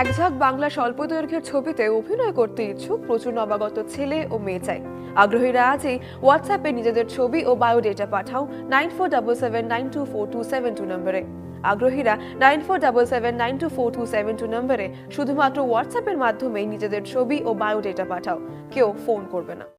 একঝাঁক বাংলা স্বল্প দৈর্ঘ্যের ছবিতে অভিনয় করতে ইচ্ছুক প্রচুর নবাগত ছেলে ও মেয়ে চাই। আগ্রহীরা আজই হোয়াটসঅ্যাপে নিজেদের ছবি ও বায়োডেটা পাঠাও 9477924272 নম্বরে। আগ্রহীরা 9477924272 নম্বরে শুধুমাত্র হোয়াটসঅ্যাপের মাধ্যমেই নিজেদের ছবি ও বায়োডেটা পাঠাও, কেউ ফোন করবে না।